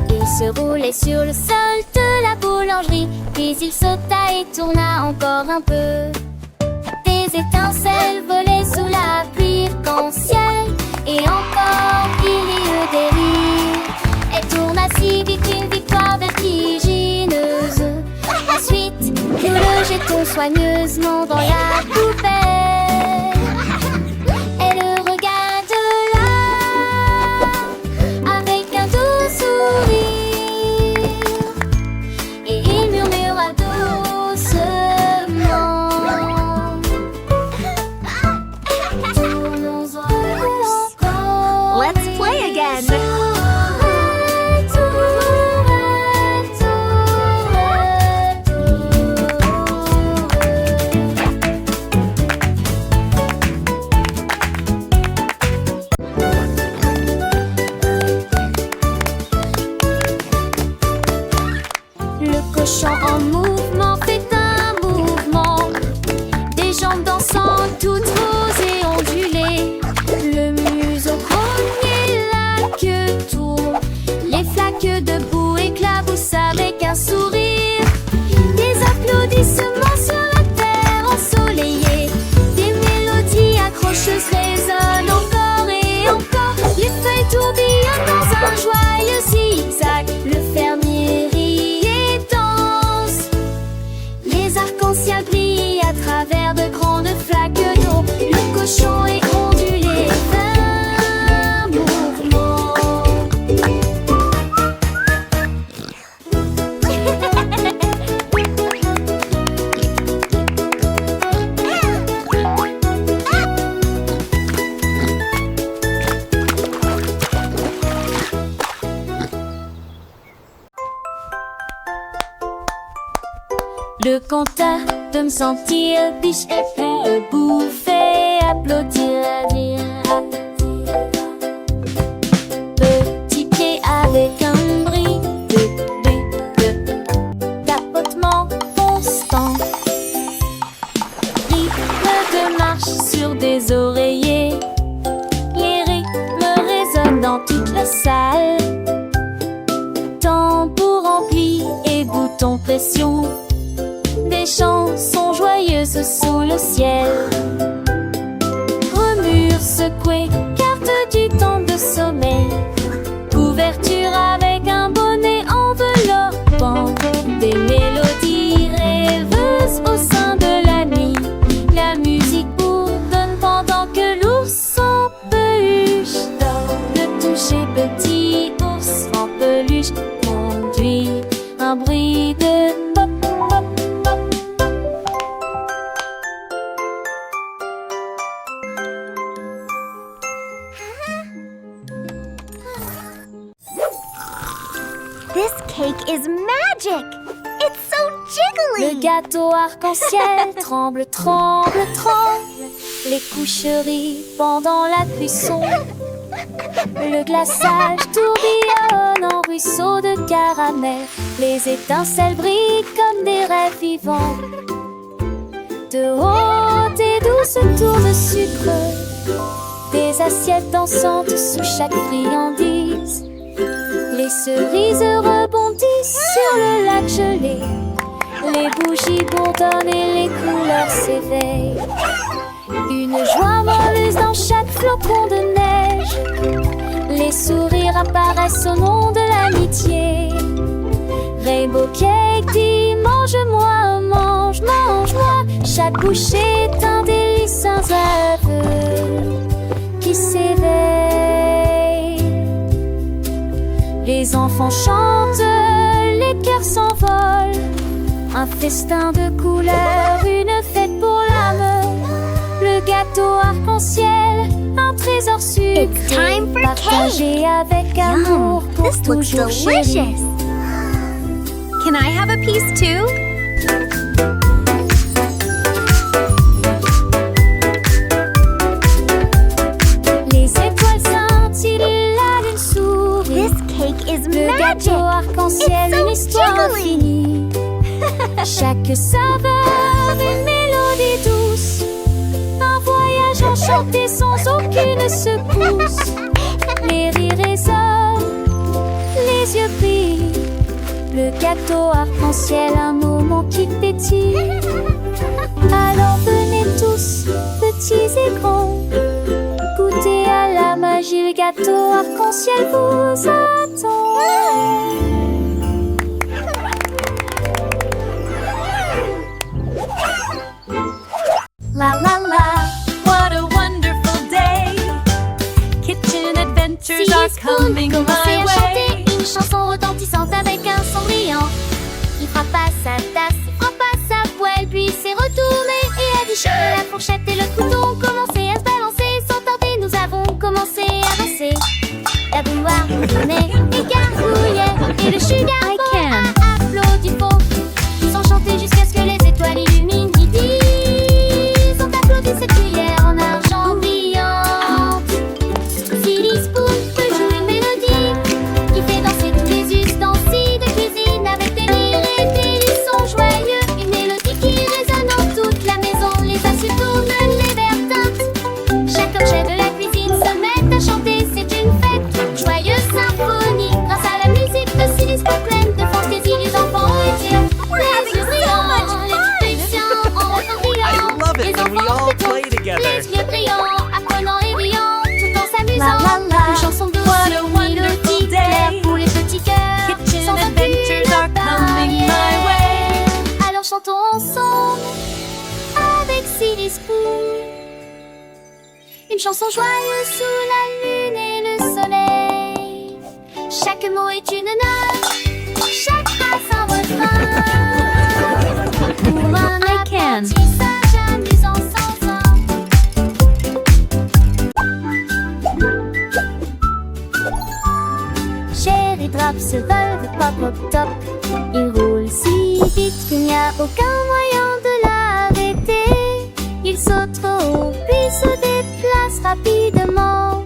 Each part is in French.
Il se roulait sur le sol de la boulangerie, puis il sauta et tourna encore un peu. Des étincelles volaient sous la pluie arc-en-ciel, et encore il y eut des rires. Elle tourna si vite, une victoire vertigineuse. Ensuite, nous le jetons soigneusement dans la poubelle. Et le regarde là, avec un doux sourire, et il murmura doucement: tournons encore. Let's play again. Le cochon en mouvement fait un mouvement, des jambes dansant toutes roses et ondulées. Le museau grogné, la queue tourne, les flaques de boue éclaboussent avec un sourire. Des applaudissements sur la terre ensoleillée, des mélodies accrocheuses résonnent encore et encore. Les feuilles tourbillonnent dans un joyeux zigzag, le fermier rit et danse. Les arcs-en-ciel brillent à travers de grandes flaques d'eau. Le cochon est ondulé d'un mouvement. Le compteur de me sentir biche et puis bouffer, applaudir, dire petit pied avec un bris de tapotement constant, rythme de marche sur des oreillers, les rythmes résonnent dans toute la salle, tambour rempli et boutons pression, des chansons joyeuses sous le ciel. Remure secouée, carte du temps de sommeil, couverture avec un bonnet enveloppant, des mélodies rêveuses au sein de la nuit. La musique bourdonne pendant que l'ours en peluche de toucher petit ours en peluche conduit un bruit de pop pop pop. This cake is magic! It's so jiggly! Le gâteau arc-en-ciel tremble, tremble, tremble. Les coucheries pendant la cuisson. Le glaçage tourbillonne en ruisseaux de caramel. Les étincelles brillent comme des rêves vivants. De hautes et douces tours de sucre, des assiettes dansantes sous chaque friandise. Les cerises rebondissent sur le lac gelé. Les bougies bourdonnent et les couleurs s'éveillent. Une joie moelleuse dans chaque flocon de neige. Les sourires apparaissent au nom de l'amitié. Rainbow cake dit mange-moi, mange, mange-moi. Chaque bouchée est un délice, un aveu qui s'éveille. Les enfants chantent, les cœurs s'envolent. Un festin de couleurs, une fête pour l'âme. Le gâteau arc-en-ciel, un trésor sucré, It's time for partagé avec amour pour This looks toujours chéri. delicious! Can I have a piece too? Les étoiles scintillent, la lune sourit. This cake is Le magic! gâteau arc-en-ciel, It's so une histoire jiggly. infinie. Chaque saveur, une mélodie douce. Un voyage enchanté sans aucune secousse. Les rires résonnent, les les yeux brillent. Le gâteau arc-en-ciel, un moment qui pétille. Alors venez tous, petits et grands, goûtez à la magie, le gâteau arc-en-ciel vous attend. La la la. What a wonderful day. Kitchen adventures are coming commencez my à way. chanter une chanson retentissante avec un son brillant. Il frappa sa tasse, il frappa sa poêle, puis s'est retourné et a dit que la fourchette et le couteau ont commencé à se balancer. Sans tarder, nous avons commencé à danser. La bouilloire tournait et gargouillait, et le sugar I bowl can. a applaudi fort. Ils ont chanté jusqu'à ce que les étoiles illuminent midi. Ils ont applaudi cette cuillère en argent brillante. Silly Spoon peut jouer une mélodie qui fait danser tous les ustensiles de cuisine avec des rires et des sons joyeux. Une mélodie qui résonne dans toute la maison. Les assiettes tournent, les verres tintent. Chaque objet de la cuisine se met à chanter. C'est une fête, joyeuse symphonie. Grâce à la musique de Silly Spoon pleine de fantaisie, les enfants ont été les yeux brillants, les patients en I love it when we all play together. les yeux brillants, apprenant et riant, tout en s'amusant. Une chanson douce, What a une wonderful mélodie day. claire pour les petits cœurs. Kitchen Sans adventures are coming my way. Alors chantons ensemble avec Silly Spoon. Une chanson joyeuse sous la lune et le soleil. Chaque mot est une note, chaque phrase un refrain. Pour un I can. apprentissage amusant sans fin. Cher et Drap se veulent pop pop top. Il roule si vite qu'il n'y a aucun moyen de l'arrêter. Il saute trop haut puis se déplace rapidement.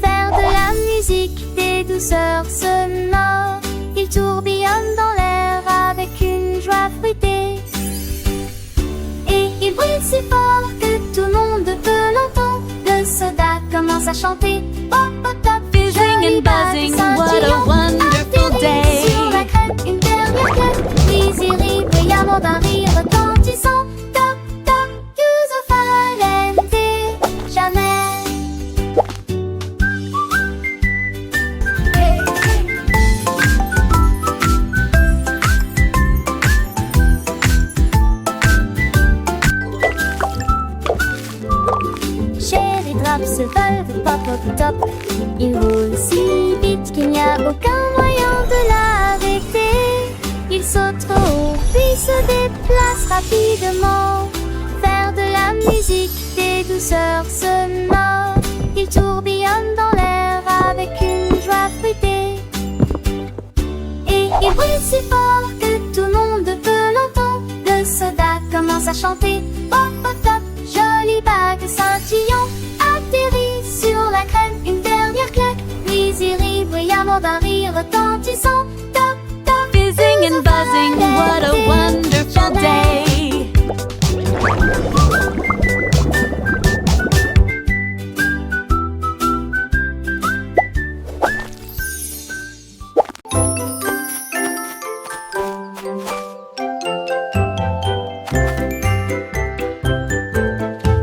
Faire de la musique, des douceurs sonores. Il tourbillonne dans l'air avec une joie fruitée. Et il brille si fort que tout le monde peut l'entendre. Le soda commence à chanter. Pop pop top, Fizzing and buzzing, what a wonderful day. sur la crête, une dernière claque. Désiré, brillamment d'un rire retentissant. Toc toc, chiuso falente, jamais. Cher et Drap se veulent pop pop top. Il roule si vite qu'il n'y a aucun moyen de l'arrêter. Il saute trop haut puis se déplace rapidement. Faire de la musique, des douceurs sonores. Il tourbillonne dans l'air avec une joie fruitée. Et il brille si fort que tout le monde peut l'entendre. Le soda commence à chanter. Pop pop top, jolie bague scintillant. Atterrit sur la crème, une dernière claque. Puis il rit brillamment d'un rire retentissant. Toc toc, Fizzing and buzzing, what a wonderful day.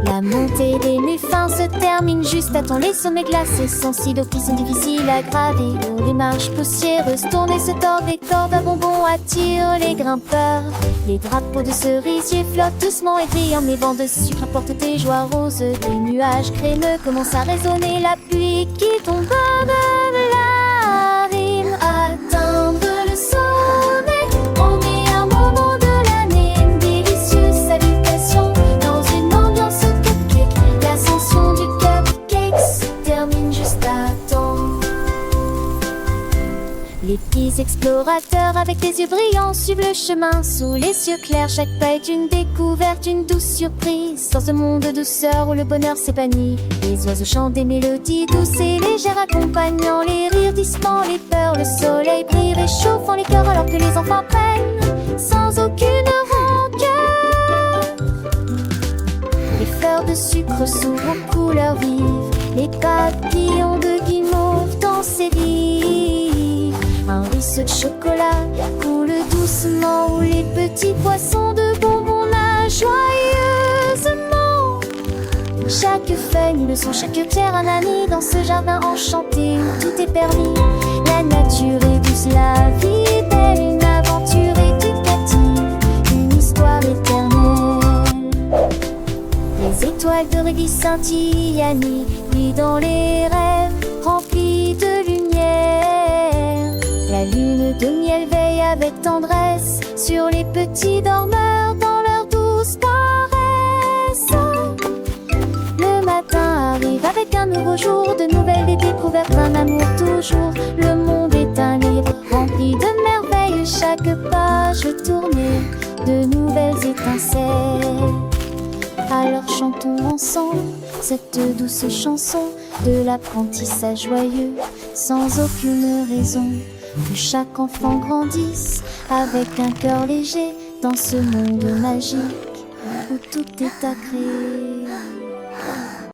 La montée des méfins se termine juste à temps. Les sommets glacés sensibles qui sont difficiles à gravir. Les marches poussiéreuses tournent et se tordent. Les cordes à bonbons attirent les grimpeurs. Les drapeaux de cerisier flottent doucement et brillants. Les vents de sucre apportent des joies roses. Des nuages crémeux commencent à résonner. La pluie qui tombe de la rime. Atteindre le sommet au meilleur moment de l'année. Une délicieuse salutation dans une ambiance cupcake. L'ascension du cupcake se termine juste à temps. Les petits explorateurs avec des yeux brillants suivent le chemin sous les cieux clairs. Chaque pas est une découverte, une douce surprise. Dans ce monde de douceur où le bonheur s'épanouit, les oiseaux chantent des mélodies douces et légères, accompagnant les rires dissipant les peurs. Le soleil brille réchauffant les cœurs alors que les enfants prennent sans aucune rancœur. Les fleurs de sucre s'ouvrent aux couleurs vives. Les papillons de guimauve dans ses rives. Un ruisseau de chocolat coule doucement où les petits poissons de bonbons nagent joyeusement. Chaque feuille, une leçon, chaque pierre, un ami dans ce jardin enchanté où tout est permis. La nature est douce, la vie est belle, une aventure éducative, une histoire éternelle. Les étoiles de rubis scintillent à nuit, puis dans les rêves remplis de lumière. La lune de miel veille avec tendresse sur les petits dormeurs dans leur douce paresse. Le matin arrive avec un nouveau jour, de nouvelles découvertes, un amour toujours. Le monde est un livre rempli de merveilles, chaque page tournée, de nouvelles étincelles. Alors chantons ensemble cette douce chanson de l'apprentissage joyeux, sans aucune raison. Que chaque enfant grandisse avec un cœur léger dans ce monde magique où tout est à créer.